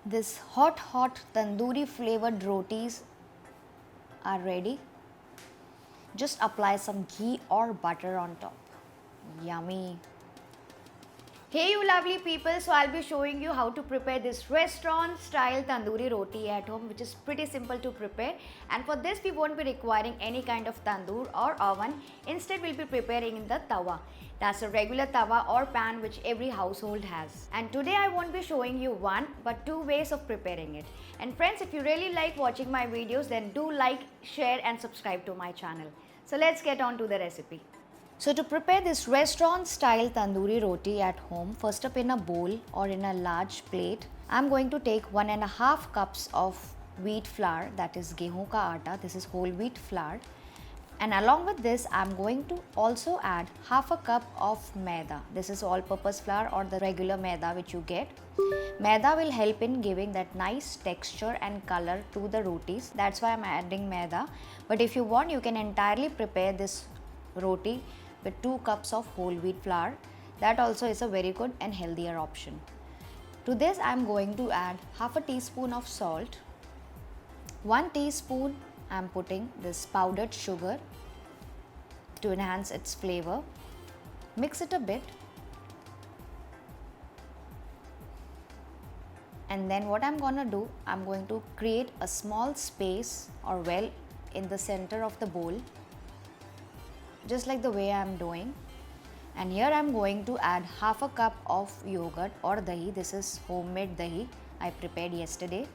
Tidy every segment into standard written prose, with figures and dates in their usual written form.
This hot tandoori flavored rotis are ready. Just apply some ghee or butter on top. Yummy. Hey you lovely people, so I'll be showing you how to prepare this restaurant style tandoori roti at home, which is pretty simple to prepare. And for this we won't be requiring any kind of tandoor or oven. Instead we'll be preparing in the tawa. That's a regular tawa or pan which every household has. And today I won't be showing you one but two ways of preparing it. And friends, if you really like watching my videos, then do like, share and subscribe to my channel. So let's get on to the recipe. So to prepare this restaurant style tandoori roti at home, first up in a bowl or in a large plate, I'm going to take 1.5 cups of wheat flour, that is gehu ka atta, this is whole wheat flour. And along with this, I'm going to also add half a cup of maida. This is all purpose flour or the regular maida which you get. Maida will help in giving that nice texture and color to the rotis. That's why I'm adding maida. But if you want, you can entirely prepare this roti with 2 cups of whole wheat flour. That also is a very good and healthier option. To this I am going to add half a teaspoon of salt. 1 teaspoon I am putting this powdered sugar to enhance its flavor. Mix it a bit. And then what I'm gonna do, I'm going to create a small space or well in the center of the bowl, just like the way I am doing. And here I am going to add half a cup of yogurt or dahi. This is homemade dahi I prepared yesterday.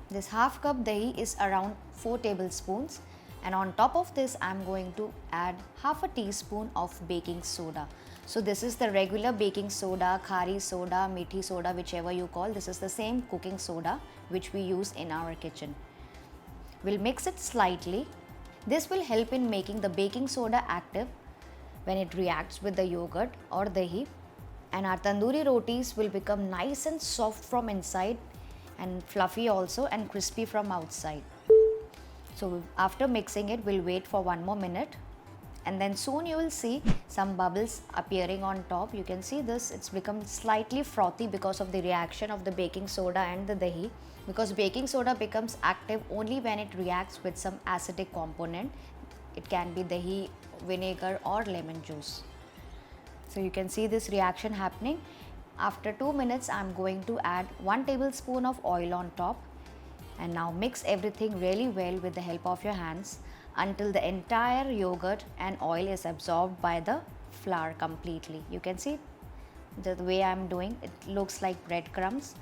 This half cup dahi is around 4 tablespoons. And on top of this I am going to add half a teaspoon of baking soda. So this is the regular baking soda, khari soda, methi soda, whichever you call. This is the same cooking soda which we use in our kitchen. We'll mix it slightly. This will help in making the baking soda active when it reacts with the yogurt or dahi, and our tandoori rotis will become nice and soft from inside and fluffy also and crispy from outside. So after mixing it, we'll wait for 1 more minute, and then soon you will see some bubbles appearing on top. You can see this, it's become slightly frothy because of the reaction of the baking soda and the dahi, because baking soda becomes active only when it reacts with some acidic component. It can be dahi, vinegar or lemon juice. So you can see this reaction happening. After 2 minutes, I'm going to add 1 tablespoon of oil on top, and now mix everything really well with the help of your hands until the entire yogurt and oil is absorbed by the flour completely. You can see the way I'm doing, it looks like breadcrumbs.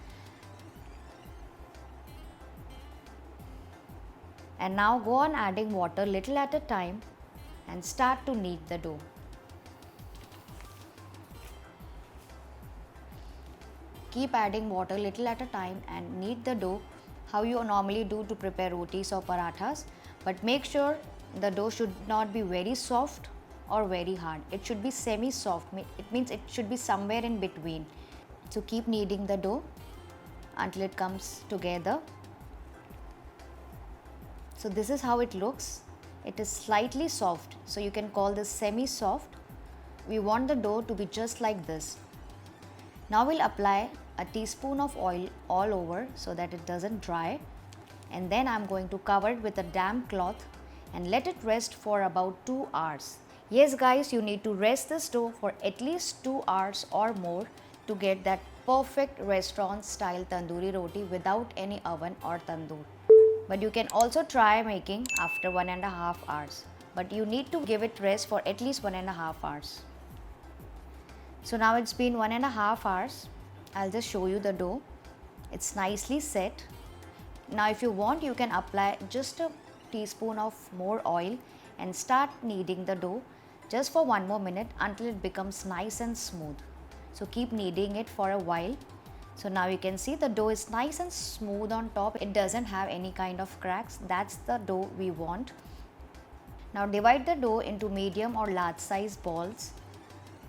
And now go on adding water little at a time and start to knead the dough. Keep adding water little at a time and knead the dough how you normally do to prepare rotis or parathas. But make sure the dough should not be very soft or very hard. It should be semi-soft. It means it should be somewhere in between. So keep kneading the dough until it comes together. So this is how it looks. It is slightly soft, so you can call this semi-soft. We want the dough to be just like this. Now we'll apply a teaspoon of oil all over so that it doesn't dry, and then I'm going to cover it with a damp cloth and let it rest for about 2 hours. Yes guys, you need to rest this dough for at least 2 hours or more to get that perfect restaurant style tandoori roti without any oven or tandoor. But you can also try making after 1.5 hours. But you need to give it rest for at least 1.5 hours. So now it's been 1.5 hours. I'll just show you the dough. It's nicely set. Now if you want, you can apply just a teaspoon of more oil and start kneading the dough just for 1 more minute until it becomes nice and smooth. So keep kneading it for a while. So now you can see the dough is nice and smooth on top. It doesn't have any kind of cracks. That's the dough we want. Now divide the dough into medium or large size balls.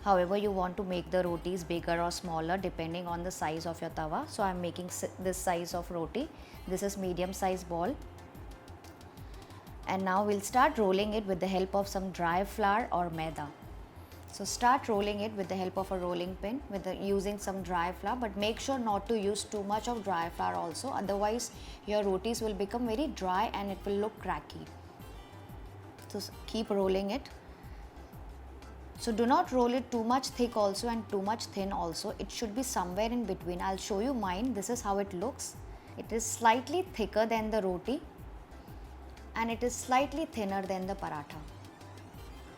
However you want to make the rotis, bigger or smaller depending on the size of your tawa. So I'm making this size of roti. This is medium size ball. And now we'll start rolling it with the help of some dry flour or maida. So start rolling it with the help of a rolling pin using some dry flour, but make sure not to use too much of dry flour also, otherwise your rotis will become very dry and it will look cracky. So keep rolling it. So do not roll it too much thick also and too much thin also. It should be somewhere in between. I'll show you mine. This is how it looks. It is slightly thicker than the roti and it is slightly thinner than the paratha.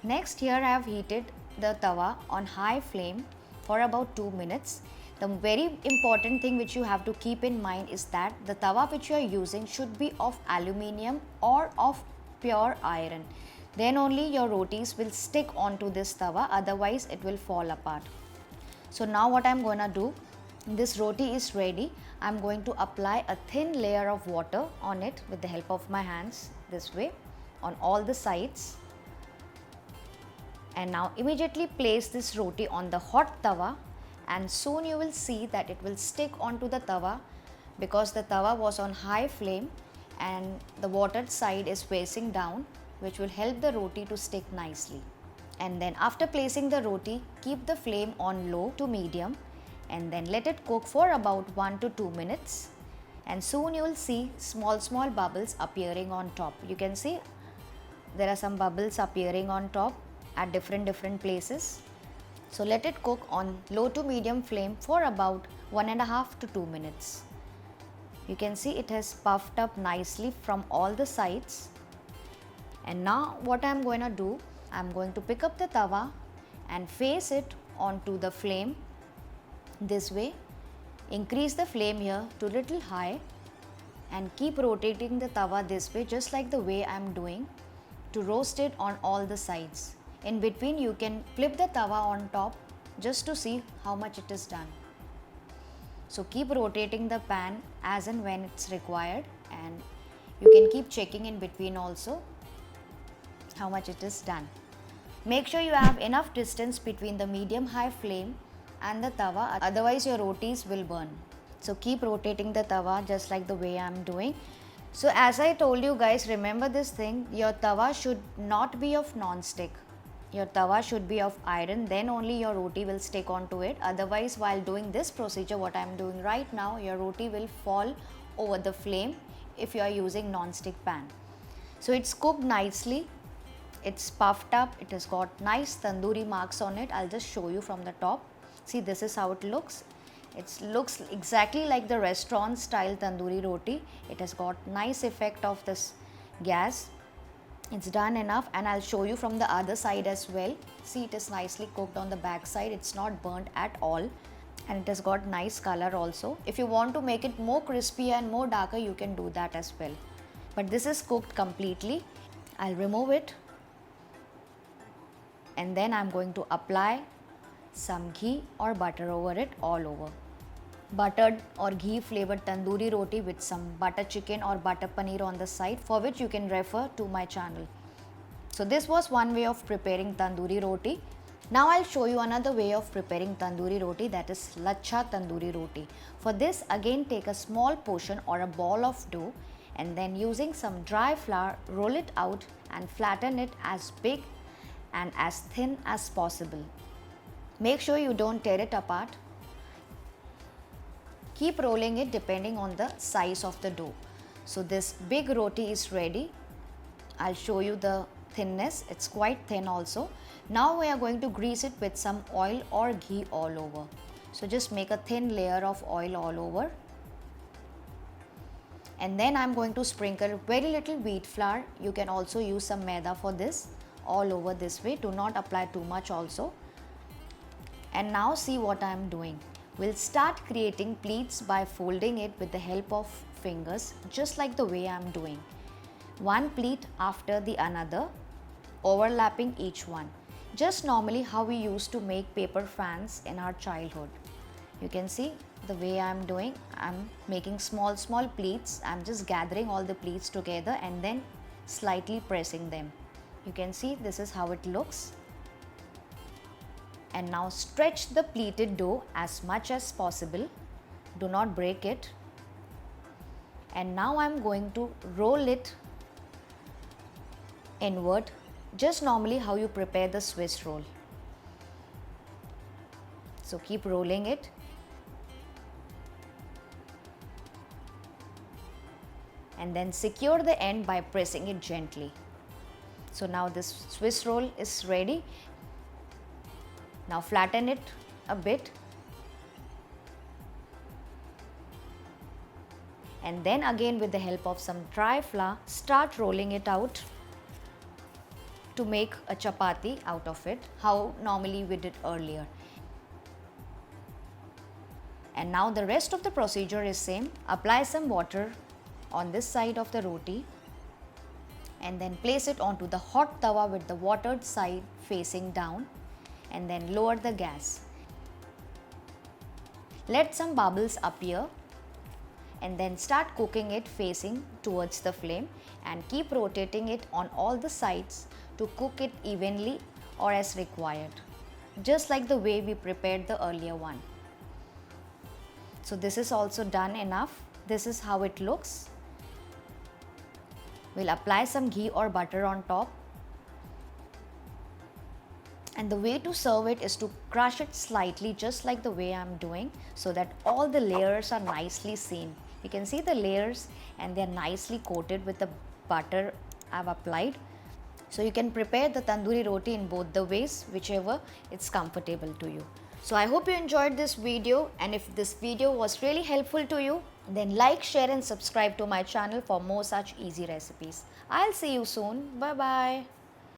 Next, here I have heated the tawa on high flame for about 2 minutes. The very important thing which you have to keep in mind is that the tawa which you are using should be of aluminium or of pure iron. Then only your rotis will stick onto this tawa, otherwise it will fall apart. So now what I am going to do, this roti is ready. I am going to apply a thin layer of water on it with the help of my hands, this way, on all the sides. And now immediately place this roti on the hot tawa, and soon you will see that it will stick onto the tawa because the tawa was on high flame and the watered side is facing down, which will help the roti to stick nicely. And then after placing the roti, keep the flame on low to medium and then let it cook for about 1 to 2 minutes, and soon you will see small bubbles appearing on top. You can see there are some bubbles appearing on top at different places. So let it cook on low to medium flame for about 1.5 to 2 minutes. You can see it has puffed up nicely from all the sides. And now what I am going to do, I am going to pick up the tawa and face it onto the flame this way. Increase the flame here to little high and keep rotating the tawa this way, just like the way I am doing, to roast it on all the sides. In between you can flip the tawa on top just to see how much it is done. So keep rotating the pan as and when it's required, and you can keep checking in between also how much it is done. Make sure you have enough distance between the medium high flame and the tawa, otherwise your rotis will burn. So keep rotating the tawa just like the way I am doing. So as I told you guys, remember this thing, your tawa should not be of non-stick. Your tawa should be of iron, then only your roti will stick onto it. Otherwise, while doing this procedure, what I am doing right now, your roti will fall over the flame if you are using non-stick pan. So it's cooked nicely. It's puffed up. It has got nice tandoori marks on it. I'll just show you from the top. See, this is how it looks. It looks exactly like the restaurant style tandoori roti. It has got nice effect of this gas. It's done enough, and I'll show you from the other side as well. See, it is nicely cooked on the back side. It's not burnt at all, and it has got nice color also. If you want to make it more crispy and more darker, you can do that as well. But this is cooked completely. I'll remove it, and then I'm going to apply some ghee or butter over it all over. Buttered or ghee flavored tandoori roti with some butter chicken or butter paneer on the side, for which you can refer to my channel. So this was one way of preparing tandoori roti. Now I'll show you another way of preparing tandoori roti, that is lachha tandoori roti. For this, again take a small portion or a ball of dough, and then using some dry flour, roll it out and flatten it as big and as thin as possible. Make sure you don't tear it apart. Keep rolling it depending on the size of the dough. So this big roti is ready. I'll show you the thinness. It's quite thin also. Now we are going to grease it with some oil or ghee all over. So just make a thin layer of oil all over. And then I'm going to sprinkle very little wheat flour. You can also use some maida for this, all over this way. Do not apply too much also. And now see what I am doing. We'll start creating pleats by folding it with the help of fingers, just like the way I am doing. One pleat after the another, overlapping each one. Just normally how we used to make paper fans in our childhood. You can see the way I am doing. I'm making small pleats. I'm just gathering all the pleats together and then slightly pressing them. You can see this is how it looks. And now stretch the pleated dough as much as possible. Do not break it. And now I'm going to roll it inward, just normally how you prepare the Swiss roll. So keep rolling it. And then secure the end by pressing it gently. So now this Swiss roll is ready. Now flatten it a bit. And then again, with the help of some dry flour, start rolling it out to make a chapati out of it, how normally we did earlier. And now the rest of the procedure is same. Apply some water on this side of the roti and then place it onto the hot tawa with the watered side facing down, and then lower the gas. Let some bubbles appear and then start cooking it facing towards the flame, and keep rotating it on all the sides to cook it evenly or as required, just like the way we prepared the earlier one. So this is also done enough. This is how it looks. We'll apply some ghee or butter on top. And the way to serve it is to crush it slightly, just like the way I'm doing, so that all the layers are nicely seen. You can see the layers and they're nicely coated with the butter I've applied. So you can prepare the tandoori roti in both the ways, whichever it's comfortable to you. So I hope you enjoyed this video, and if this video was really helpful to you, then like, share and subscribe to my channel for more such easy recipes. I'll see you soon. Bye bye.